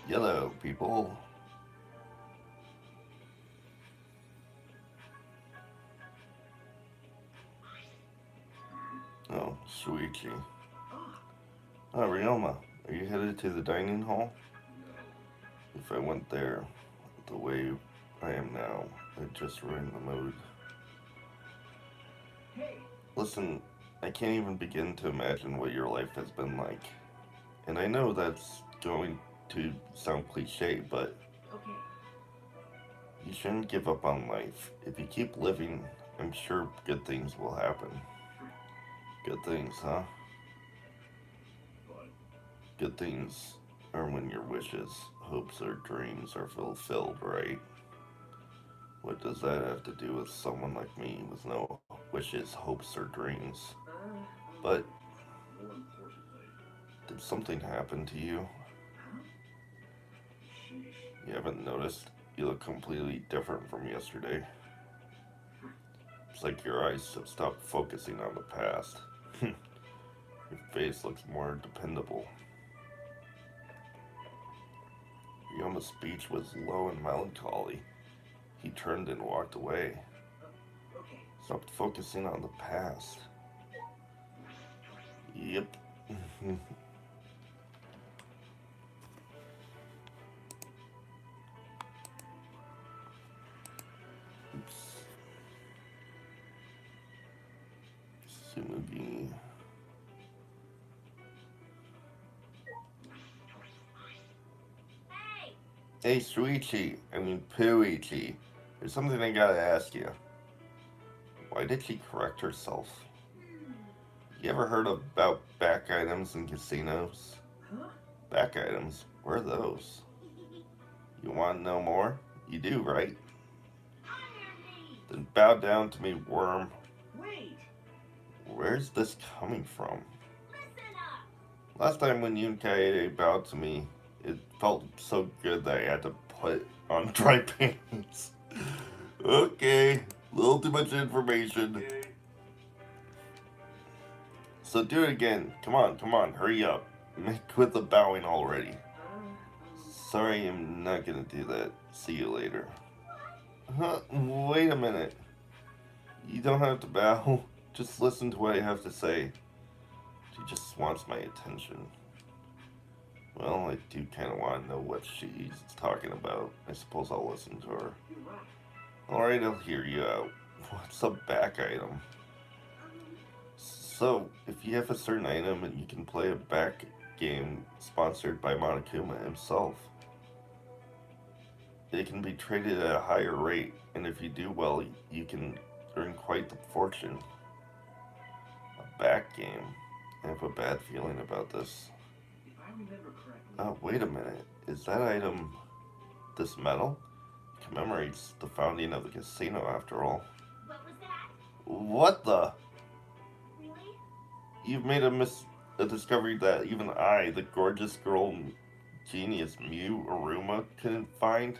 Yellow people. Oh, Shuichi. Oh, Ryoma, are you headed to the dining hall? If I went there the way I am now, I'd just ruin the mood. Listen, I can't even begin to imagine what your life has been like. And I know that's going to sound cliche, but you shouldn't give up on life. If you keep living, I'm sure good things will happen. Good things, huh? Good things are when your wishes, hopes, or dreams are fulfilled, right? What does that have to do with someone like me with no wishes, hopes, or dreams? But did something happen to you? You haven't noticed? You look completely different from yesterday. It's like your eyes have stopped focusing on the past. Your face looks more dependable. Ryoma's speech was low and melancholy. He turned and walked away. Stopped focusing on the past. Yep. Oops. Tsunugi. Hey, Shuichi. I mean, Puichi. There's something I gotta ask you. Why did she correct herself? You ever heard about back items in casinos? Back items? Where are those? You want to know more? You do, right? Then bow down to me, worm. Where's this coming from? Last time when you and Kaede bowed to me, it felt so good that I had to put on dry pants. Okay, a little too much information. So do it again. Come on, hurry up. Quit the bowing already. Sorry, I'm not gonna do that. See you later. Huh? Wait a minute. You don't have to bow. Just listen to what I have to say. She just wants my attention. Well, I do kind of want to know what she's talking about. I suppose I'll listen to her. Alright, I'll hear you out. What's a back item? So, if you have a certain item and you can play a back game sponsored by Monokuma himself, it can be traded at a higher rate, and if you do well, you can earn quite the fortune. A back game? I have a bad feeling about this. Oh, wait a minute. Is that item this medal? It commemorates the founding of the casino, after all. What the? You've made a discovery that even I, the gorgeous girl genius Mew Aruma, couldn't find?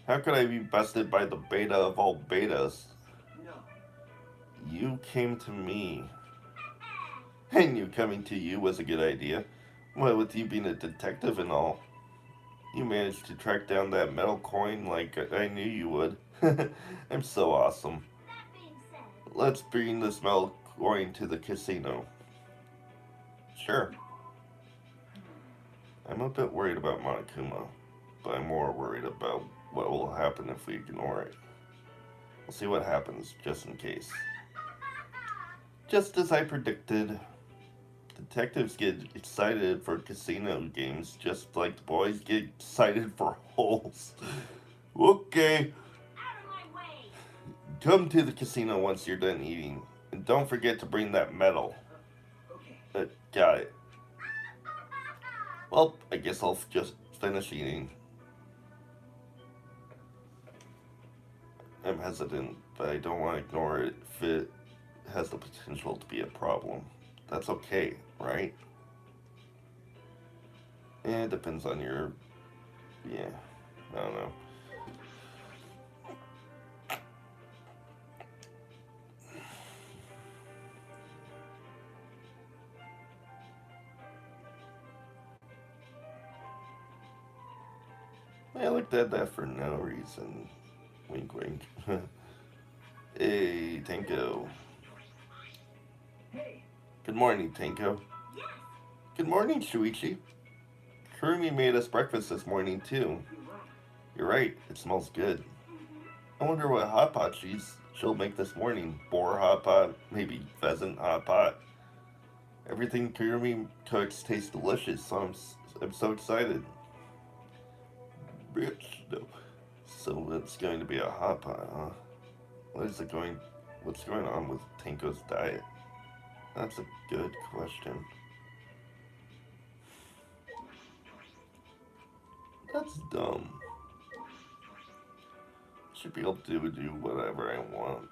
How could I be bested by the beta of all betas? You came to me. I knew coming to you was a good idea. What with you being a detective and all. You managed to track down that metal coin like I knew you would. I'm so awesome. Let's bring this metal coin to the casino. Sure. I'm a bit worried about Monokuma, but I'm more worried about what will happen if we ignore it. We'll see what happens, just in case. Just as I predicted, detectives get excited for casino games just like the boys get excited for holes. Okay. Come to the casino once you're done eating. And don't forget to bring that medal. Got it. Well, I guess I'll just finish eating. I'm hesitant, but I don't want to ignore it if it has the potential to be a problem. That's okay, right? It depends on your. Yeah, I don't know. I looked at that for no reason. Wink, wink. Hey, Tenko. Good morning, Tenko. Good morning, Shuichi. Kurumi made us breakfast this morning, too. You're right, it smells good. I wonder what hot pot she'll make this morning. Boar hot pot, maybe pheasant hot pot. Everything Kurumi cooks tastes delicious, so I'm so excited. Bitch, no. So it's going to be a hot pot, huh? What's going on with Tenko's diet? That's a good question. That's dumb. Should be able to do whatever I want.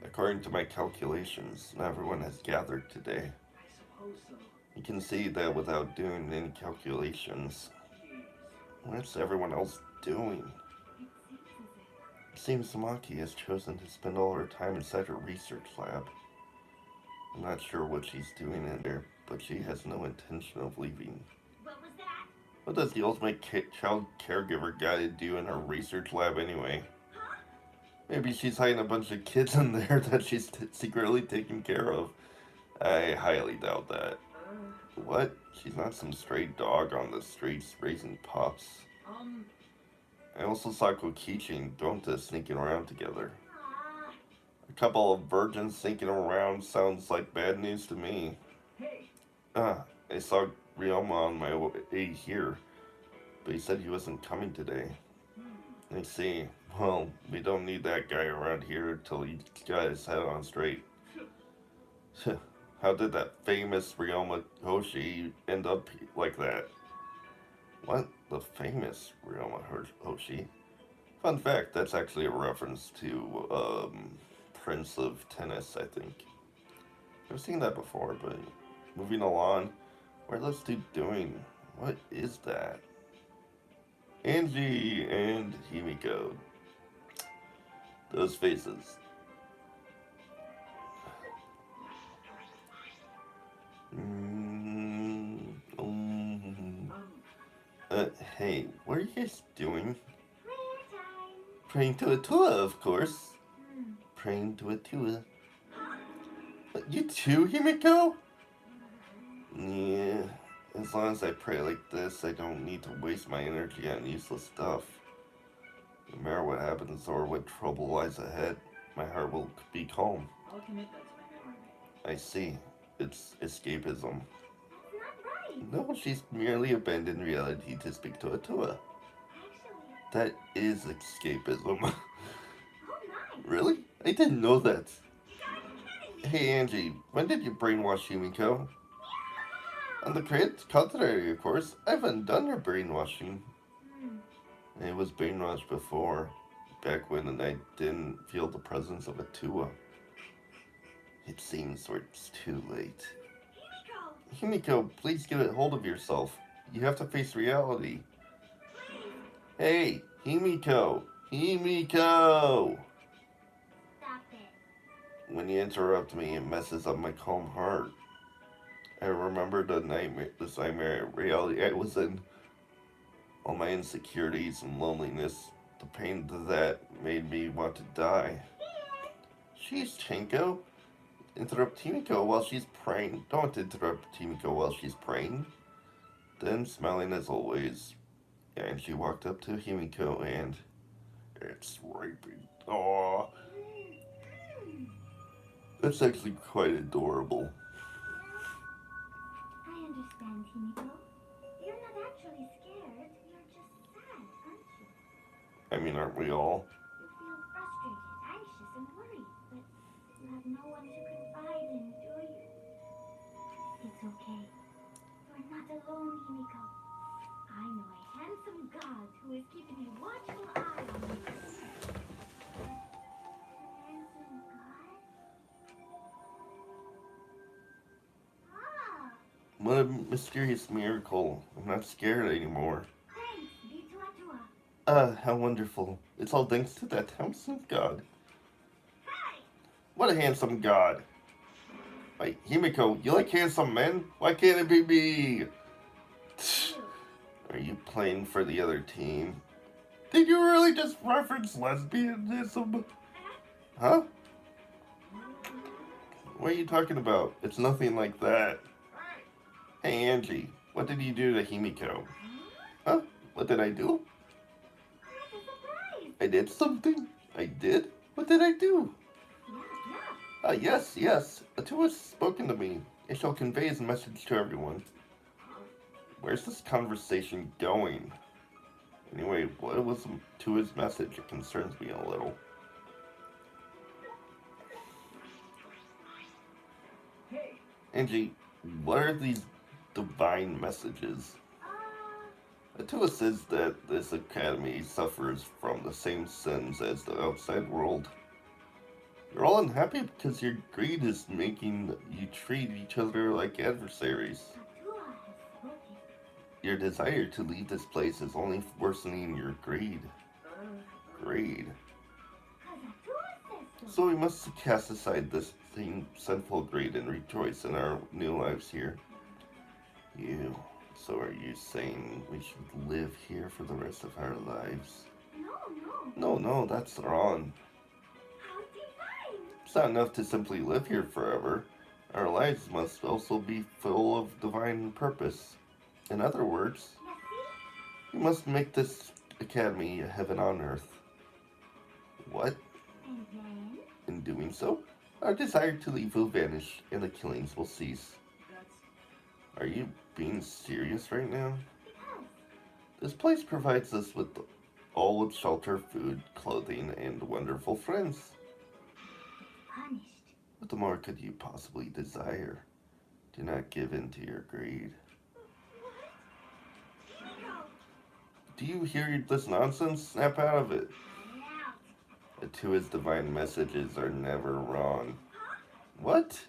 According to my calculations, everyone has gathered today. You can see that without doing any calculations. What's everyone else doing? It seems Samaki has chosen to spend all her time inside her research lab. I'm not sure what she's doing in there, but she has no intention of leaving. What was that? What does the ultimate child caregiver guy do in her research lab anyway? Huh? Maybe she's hiding a bunch of kids in there that she's secretly taking care of. I highly doubt that. What? She's not some stray dog on the streets raising pups. I also saw Kokichi and Gonta sneaking around together. Ah, A couple of virgins sneaking around sounds like bad news to me. Ah, I saw Ryoma on my way here, but he said he wasn't coming today. I see. Well, we don't need that guy around here till he got his head on straight. How did that famous Ryoma Hoshi end up like that? What? The famous Ryoma Hoshi? Fun fact, that's actually a reference to, Prince of Tennis, I think. I've seen that before, but moving along, what are those two doing? What is that? Angie and Himiko. Those faces. Hey, what are you guys doing? prayer time. Praying to Atua, of course. Praying to Atua. You too, Himiko? Yeah, as long as I pray like this, I don't need to waste my energy on useless stuff. No matter what happens or what trouble lies ahead, my heart will be calm. I'll commit that to my memory. I see. It's escapism. That's not right. No, she's merely abandoned reality to speak to Atua. Actually, That is escapism. oh my. Really? I didn't know that. You gotta be kidding me. Hey Angie, when did you brainwash Himiko? On the contrary, of course. I haven't done her brainwashing. I was brainwashed before, back when I didn't feel the presence of Atua. It seems it's too late. Himiko, Himiko, please get a hold of yourself. You have to face reality. please. Hey, Himiko! Himiko! Stop it. When you interrupt me, it messes up my calm heart. I remember this nightmare reality I was in. All my insecurities and loneliness, the pain that made me want to die. She's Chenko. Interrupt Himiko while she's praying. Don't interrupt Himiko while she's praying. Then, smiling as always, and she walked up to Himiko and... It's raping. Aww. That's actually quite adorable. I understand, Himiko. You're not actually scared. You're just sad, aren't you? I mean, aren't we all? You feel frustrated, anxious, and worried, but you have no one to confide in, do you? It's okay. You're not alone, Himiko. I know a handsome god who is keeping a watchful eye on you. Handsome god? Ah, What a mysterious miracle. I'm not scared anymore. thanks, Atua. How wonderful. It's all thanks to that handsome god. Hey! What a handsome god. Wait, Himiko, you like handsome men? Why can't it be me? Are you playing for the other team? Did you really just reference lesbianism? Huh? What are you talking about? It's nothing like that. Hey Angie, what did you do to Himiko? Huh? What did I do? I did something? I did? What did I do? Yes. Atu has spoken to me. I shall convey his message to everyone. Where's this conversation going? Anyway, what was Tua's message? It concerns me a little. Angie, what are these divine messages? Atua says that this academy suffers from the same sins as the outside world. You're all unhappy because your greed is making you treat each other like adversaries. Your desire to leave this place is only worsening your greed. Greed. So we must cast aside this sinful greed and rejoice in our new lives here. So are you saying we should live here for the rest of our lives? No, that's wrong. It's not enough to simply live here forever. Our lives must also be full of divine purpose. In other words, we must make this academy a heaven on earth. What? In doing so, our desire to leave will vanish and the killings will cease. Are you being serious right now? This place provides us with all of shelter, food, clothing, and wonderful friends. What more could you possibly desire? Do not give in to your greed. Do you hear this nonsense? Snap out of it. Atua's divine messages are never wrong. What?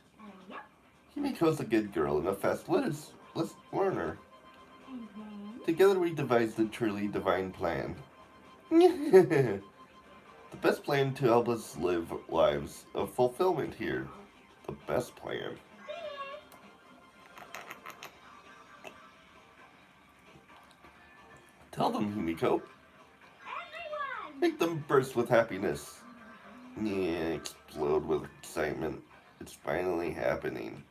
Himiko's a good girl and a fast learner. Together we devised a truly divine plan. The best plan to help us live lives of fulfillment here. The best plan. Tell them, Himiko. Make them burst with happiness. Explode with excitement. It's finally happening.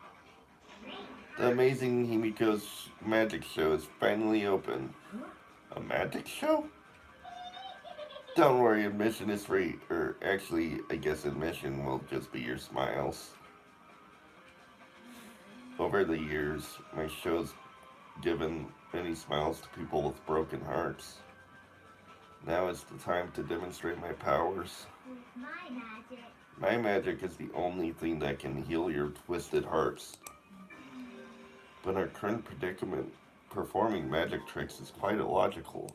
The amazing Himiko's magic show is finally open. A magic show? Don't worry, admission is free. Or actually, I guess admission will just be your smiles. Over the years, my show's given many smiles to people with broken hearts. Now is the time to demonstrate my powers. My magic is the only thing that can heal your twisted hearts. But our current predicament, performing magic tricks, is quite illogical.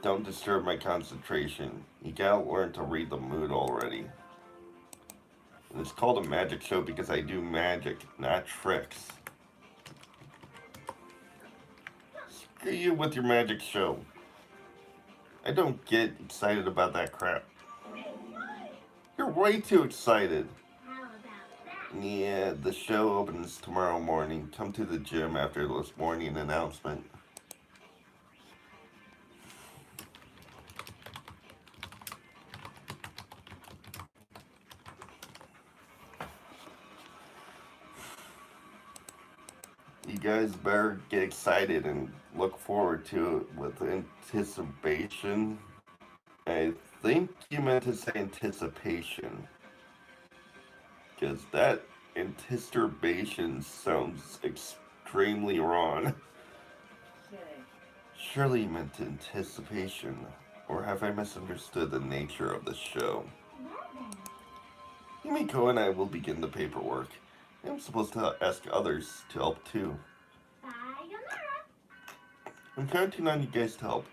Don't disturb my concentration. You gotta learn to read the mood already. And it's called a magic show because I do magic, not tricks. Screw you with your magic show. I don't get excited about that crap. You're way too excited. Yeah, the show opens tomorrow morning. Come to the gym after this morning announcement. You guys better get excited and look forward to it with anticipation. I think you meant to say anticipation. Because that anticipation sounds extremely wrong. Surely you meant anticipation. Or have I misunderstood the nature of the show? Himiko and I will begin the paperwork. I'm supposed to ask others to help too. I'm counting on you guys to help.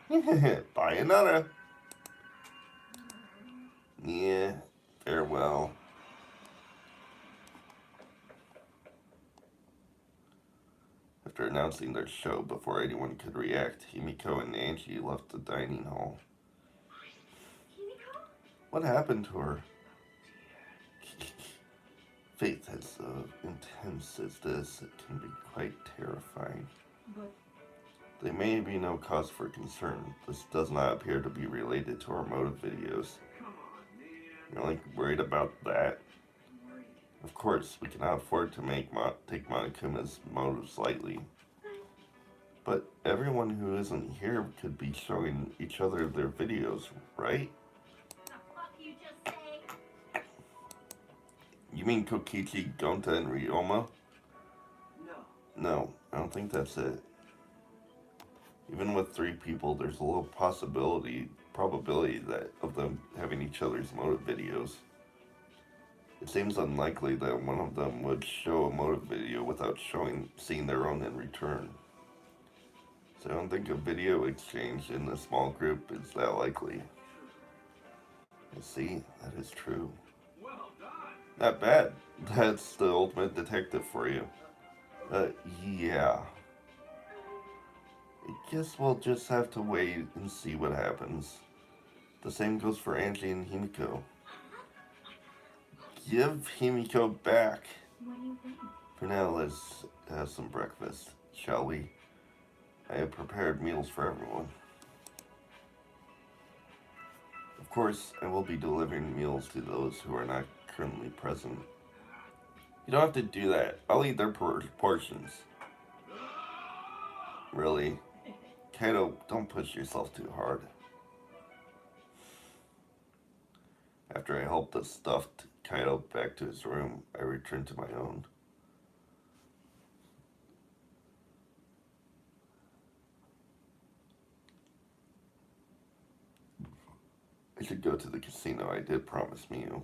Sayonara. Yeah, farewell. After announcing their show before anyone could react, Himiko and Angie left the dining hall. What happened to her? Faith times as this, it can be quite terrifying. But There may be no cause for concern. This does not appear to be related to our motive videos. come on, man. You're like worried about that? I'm worried. Of course, we cannot afford to take Monokuma's motives lightly. But everyone who isn't here could be showing each other their videos, right? The fuck you just say? You mean Kokichi, Gonta, and Ryoma? No. No, I don't think that's it. Even with 3 people, there's a little probability that of them having each other's motive videos. It seems unlikely that one of them would show a motive video without seeing their own in return. So I don't think a video exchange in a small group is that likely. You see, that is true. Well done. Not bad. That's the ultimate detective for you. Yeah. I guess we'll just have to wait and see what happens. The same goes for Angie and Himiko. Give Himiko back. What do you think? For now, let's have some breakfast, shall we? I have prepared meals for everyone. Of course, I will be delivering meals to those who are not currently present. You don't have to do that. I'll eat their portions. Really? Kaido, don't push yourself too hard. After I helped the stuffed Kaido back to his room, I returned to my own. I should go to the casino. I did promise Miyu.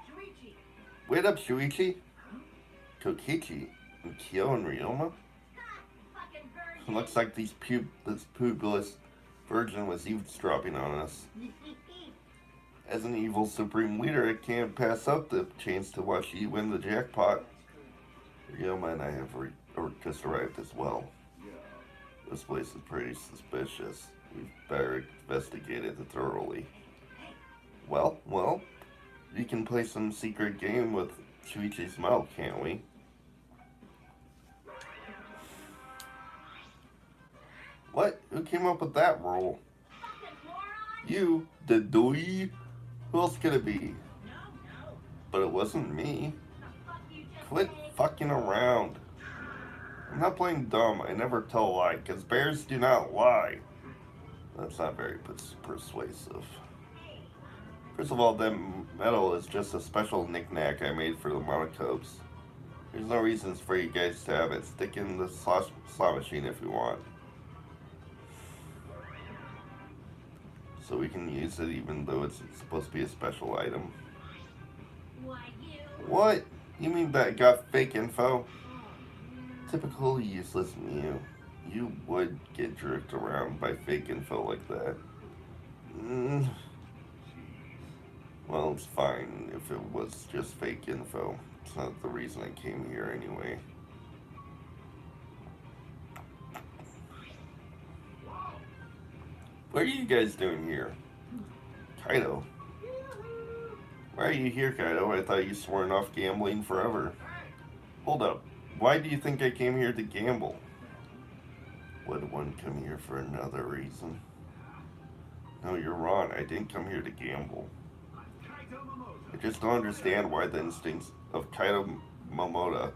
Shuichi. Wait up, Shuichi. Kokichi and Kyo and Ryoma? Fucking virgin. Looks like this pubulous virgin was eavesdropping on us. As an evil supreme leader, I can't pass up the chance to watch you win the jackpot. Ryoma and I have just arrived as well. This place is pretty suspicious. We've better investigate it thoroughly. Well, we can play some secret game with Shuichi's milk, can't we? What? Who came up with that rule? Fucking moron. You, the doi? Who else could it be? No. But it wasn't me. The fuck you just Quit say? fucking around. I'm not playing dumb. I never tell a lie, because bears do not lie. That's not very persuasive. First of all, that medal is just a special knick-knack I made for the Monokobes. There's no reasons for you guys to have it. Stick in the slot machine if you want. So we can use it even though it's supposed to be a special item. Why you? What? You mean that got fake info? Typical useless Miyu. You would get jerked around by fake info like that. Well, it's fine if it was just fake info. It's not the reason I came here anyway. What are you guys doing here? Kaido? Why are you here, Kaido? I thought you sworn off gambling forever. Hold up. Why do you think I came here to gamble? Would one come here for another reason? No, you're wrong. I didn't come here to gamble. I just don't understand why the instincts of Kaido Momoda,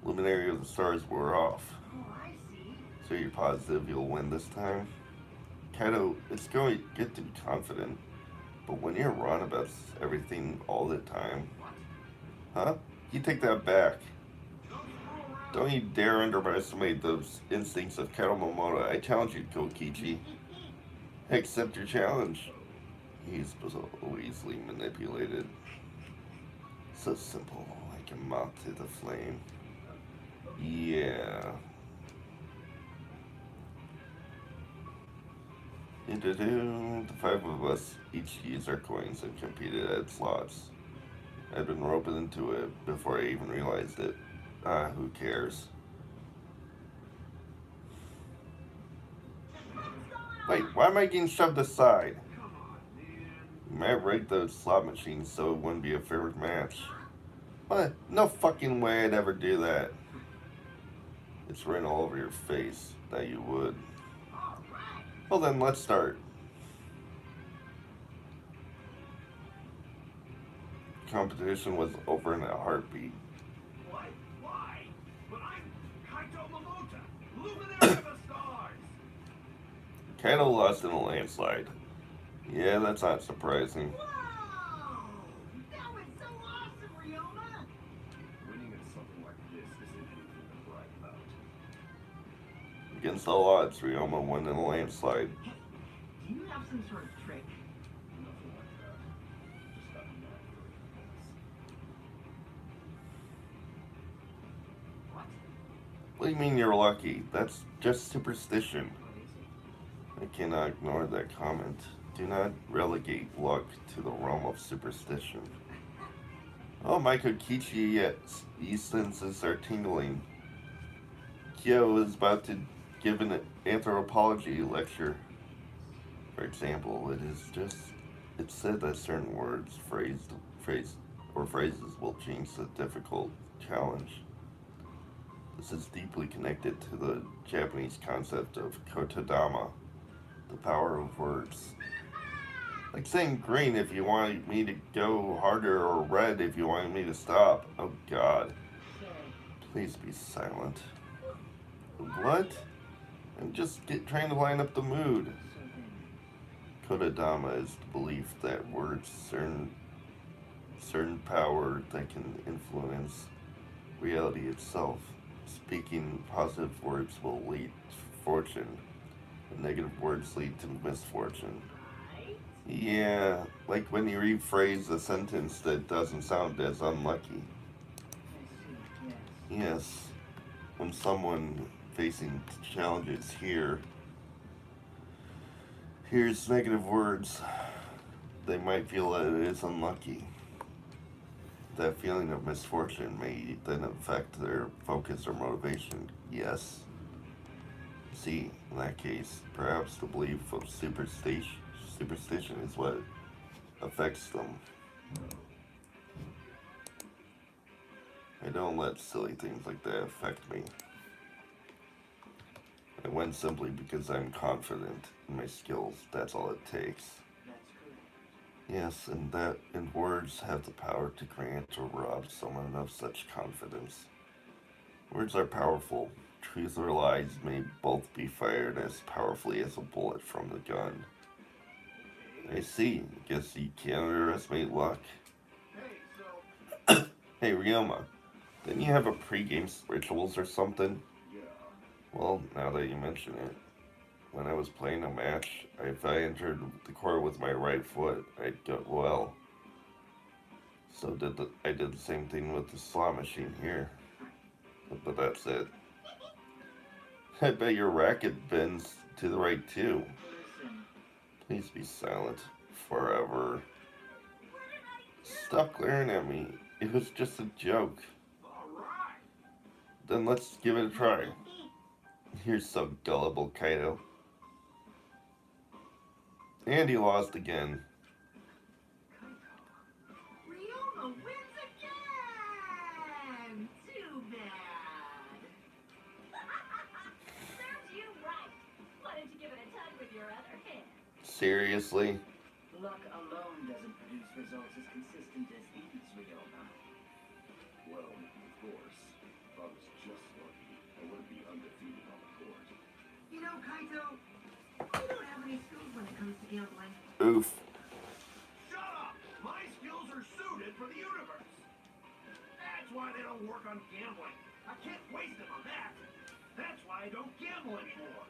Luminary of the Stars, were off. Oh, I see. So you're positive you'll win this time? Kaido, it's going good to be confident, but when you're wrong about everything all the time... Huh? You take that back. Don't you dare underestimate those instincts of Kaido Momoda. I challenge you, Kokichi. Accept your challenge. He's so easily manipulated. So simple, like a moth to the flame. Yeah. The 5 of us each used our coins and competed at slots. I'd been roped into it before I even realized it. Who cares? Wait, why am I getting shoved aside? Come on, man. You might rig the slot machine so it wouldn't be a fair match. What? No fucking way I'd ever do that. It's written all over your face that you would. All right. Well then, let's start. Competition was over in a heartbeat. What? Why? But I'm Kaito Momota, luminary of the stars. Kaido lost in a landslide. Yeah, that's not surprising. Whoa! That was so awesome, Ryoma! Winning at something like this isn't anything to brag about. Against all odds, Ryoma won in a landslide. Hey, do you have some sort of trick? Nothing like that. Just got mad for What? What do you mean you're lucky? That's just superstition. What is it? I cannot ignore that comment. Do not relegate luck to the realm of superstition. Oh, my Kokichi senses are tingling. Kyo is about to give an anthropology lecture. For example, it's said that certain words, phrases will change the difficult challenge. This is deeply connected to the Japanese concept of kotodama, the power of words. Like saying green if you want me to go harder or red if you want me to stop. Oh God. Please be silent. What? I'm just trying to line up the mood. Kodadama is the belief that words certain power that can influence reality itself. Speaking positive words will lead to fortune, and negative words lead to misfortune. Yeah, like when you rephrase a sentence that doesn't sound as unlucky. Yes, when someone facing challenges hears negative words, they might feel that it is unlucky. That feeling of misfortune may then affect their focus or motivation. Yes. See, in that case, perhaps the belief of superstition is what affects them. I don't let silly things like that affect me. I win simply because I'm confident in my skills. That's all it takes. Yes, and words have the power to grant or rob someone of such confidence. Words are powerful. Truth or lies may both be fired as powerfully as a bullet from the gun. I see. Guess you can't underestimate luck. Hey, so... Hey, Ryoma, didn't you have a pre-game rituals or something? Yeah. Well, now that you mention it, when I was playing a match, if I entered the court with my right foot, I'd go well. So I did the same thing with the slot machine here. But that's it. I bet your racket bends to the right too. Listen. Please be silent. Forever. Stop glaring at me. It was just a joke. All right. Then let's give it a try. You're so gullible, Kaido. And he lost again. Ryoma wins again! Too bad. Serves you right. Why don't you give it a tug with your other hand? Seriously? Luck alone doesn't produce results as consistent as these, Ryoma. Well, of course. If I was just lucky, I wouldn't be undefeated on the court. You know, Kaito, you don't have any skills when it comes to gambling. Oof. Shut up! My skills are suited for the universe. That's why they don't work on gambling. I can't waste them on that. That's why I don't gamble anymore.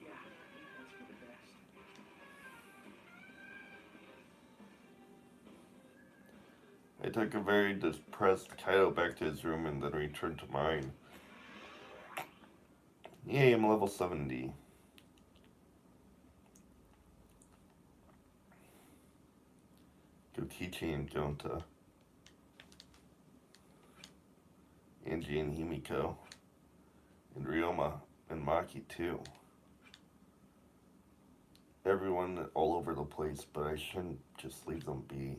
Yeah, I think that's for the best. I took a very depressed Kaido back to his room and then returned to mine. Yay, I'm level 70. Kokichi and Gonta. Angie and Himiko. And Ryoma and Maki too. everyone all over the place, but I shouldn't just leave them be.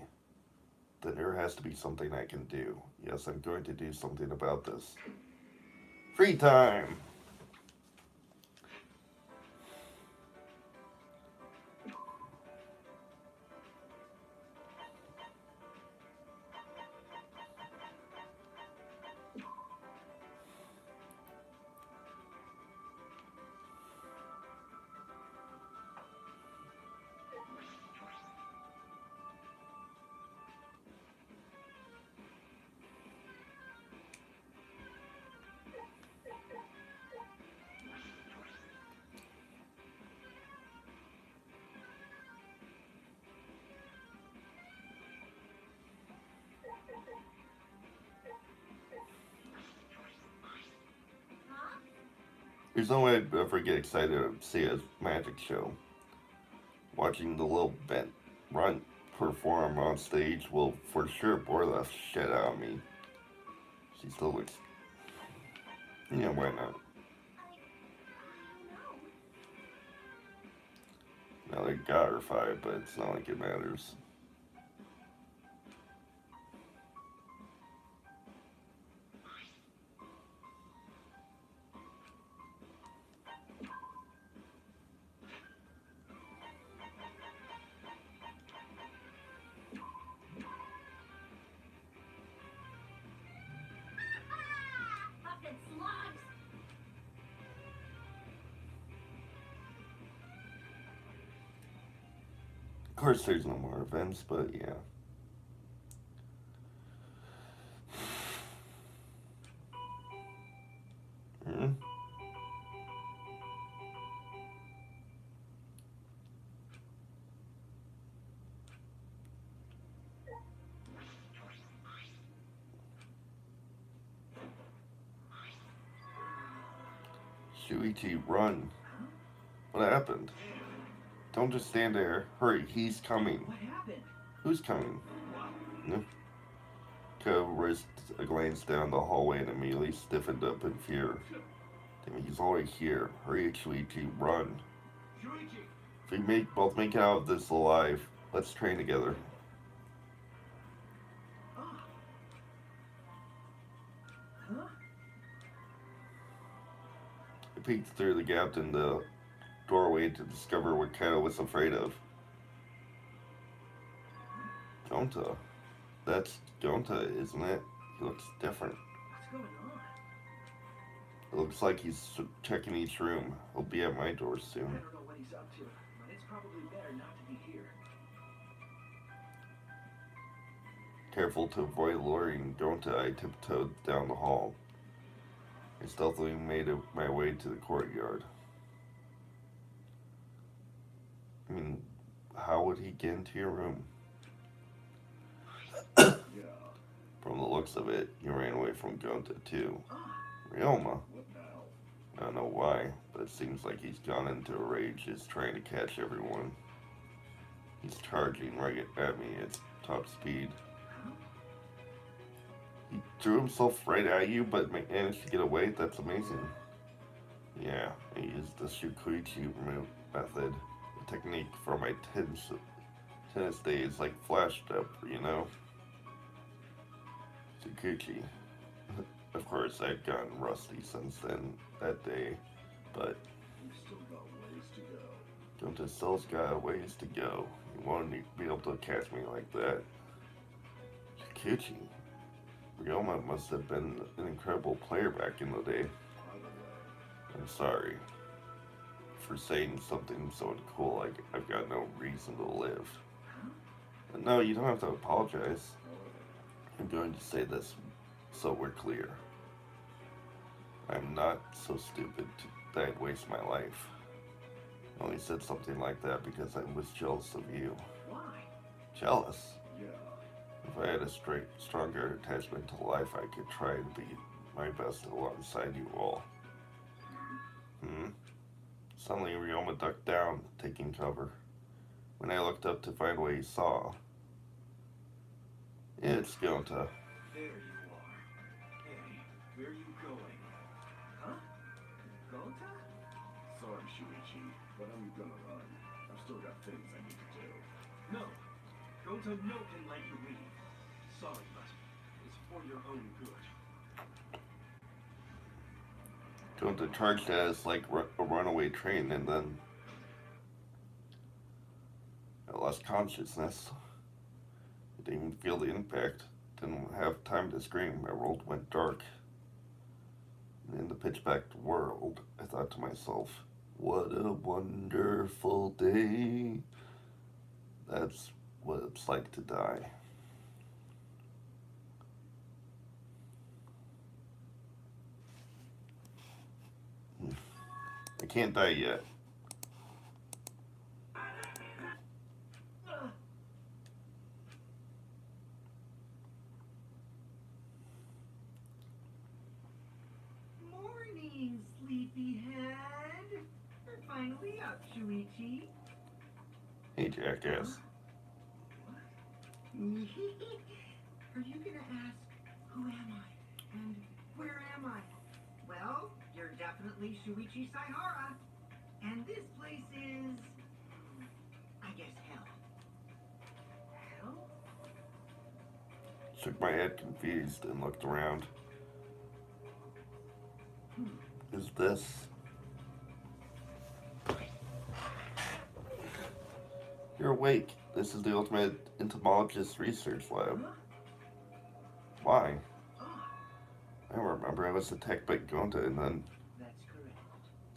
Then there has to be something I can do. Yes, I'm going to do something about this. Free time! There's no way I'd ever get excited to see a magic show. Watching the little bent runt perform on stage will for sure bore the shit out of me. She still looks. Yeah, why not? Now they got her 5, but it's not like it matters. Fucking slugs! Of course, there's no more events, but yeah. Hmm? Shuichi, run. What happened? Don't just stand there. Hurry, he's coming. What happened? Who's coming? No. Ko risked a glance down the hallway and immediately stiffened up in fear. Damn it, he's already here. Hurry, Shuichi, run. Shuichi! If we both make it out of this alive, let's train together. Ah. Huh? I peeked through the gap in the doorway to discover what Kato was afraid of. Gonta. That's Gonta, isn't it? He looks different. What's going on? It looks like he's checking each room. He'll be at my door I soon. don't know what he's up to, but it's probably better not to be here. Careful to avoid luring Gonta, I tiptoed down the hall. I stealthily made my way to the courtyard. I mean, how would he get into your room? Yeah. From the looks of it, you ran away from Gonta too. Ah. Ryoma. What now? I don't know why, but it seems like he's gone into a rage just trying to catch everyone. He's charging right at me at top speed. He threw himself right at you, but managed to get away? That's amazing. Yeah, I used the Shukuichi method, a technique from my tennis days, like flash step, you know? Shukuichi. Of course, I've gotten rusty since then, that day, but We've still got ways to go. Gonta still's got a ways to go. He won't be able to catch me like that. Shukuichi. Ryoma must have been an incredible player back in the day. By the way, I'm sorry for saying something so cool like I've got no reason to live. No, you don't have to apologize. I'm going to say this so we're clear. I'm not so stupid that I'd waste my life. I only said something like that because I was jealous of you. why? Jealous? Yeah. If I had a stronger attachment to life, I could try and be my best alongside you all. Suddenly, Ryoma ducked down, taking cover. When I looked up to find what he saw, it's Gonta. There you are. Hey, where are you going? Huh? Gonta? Sorry, Shuichi, but I'm gonna run. I've still got things I need to do. No. Gonta no can let you leave. Sorry, but it's for your own good. Going to charge that as like a runaway train, and then I lost consciousness. I didn't even feel the impact. Didn't have time to scream. My world went dark. In the pitch black world, I thought to myself, what a wonderful day. That's what it's like to die. I can't die yet. Morning, sleepyhead. You're finally up, Shuichi. Hey, jackass. Are you gonna ask, who am I? And where am I? Well, you're definitely Shuichi Saihara. And this place is, I guess, hell. Hell? Shook my head confused and looked around. Is this? You're awake. This is the ultimate entomologist research lab. Why? I remember I was attacked by Gonta, and then That's correct.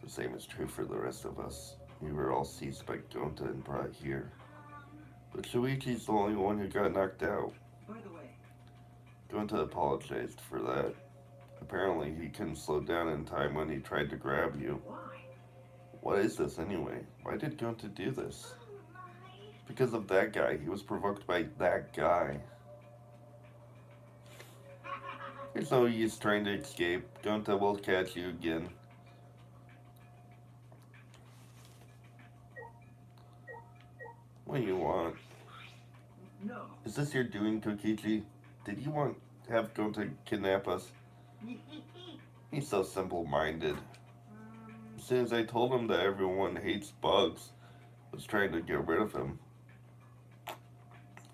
the same is true for the rest of us. We were all seized by Gonta and brought here. But Shuichi's the only one who got knocked out. By the way, Gonta apologized for that. Apparently he couldn't slow down in time when he tried to grab you. why? What is this anyway? Why did Gonta do this? Oh my. Because of that guy. He was provoked by that guy. There's no use trying to escape. Gonta will catch you again. What do you want? No. Is this your doing, Kokichi? Did you want to have Gonta kidnap us? He's so simple-minded. As soon as I told him that everyone hates bugs, was trying to get rid of him,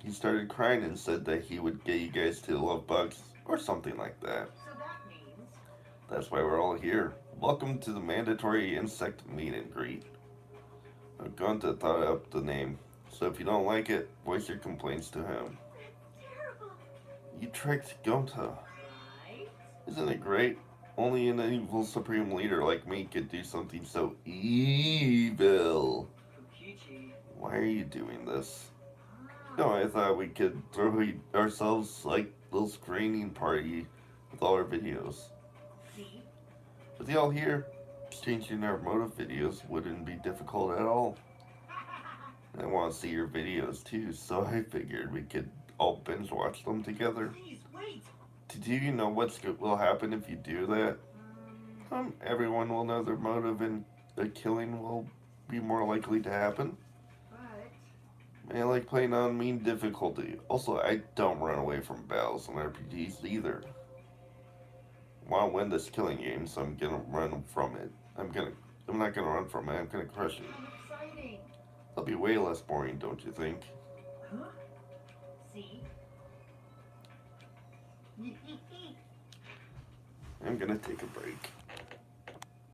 he started crying and said that he would get you guys to love bugs, or something like that. So that means That's why we're all here. Welcome to the mandatory insect meet and greet. Gonta thought up the name, so if you don't like it, voice your complaints to him. Terrible. You tricked Gonta. right. Isn't it great? Only an evil supreme leader like me could do something so evil. Kokichi. Why are you doing this? No, I thought we could throw ourselves like a little screening party with all our videos. See? With y'all here, exchanging our motive videos wouldn't be difficult at all. I want to see your videos too, so I figured we could all binge watch them together. Please, wait. Do you know will happen if you do that? Everyone will know their motive and the killing will be more likely to happen. But I like playing on mean difficulty. Also, I don't run away from battles in RPGs either. I want to win this killing game, so I'm gonna run from it. I'm not gonna run from it. I'm gonna crush it. how exciting. That'll be way less boring, don't you think? Huh? See? I'm gonna take a break.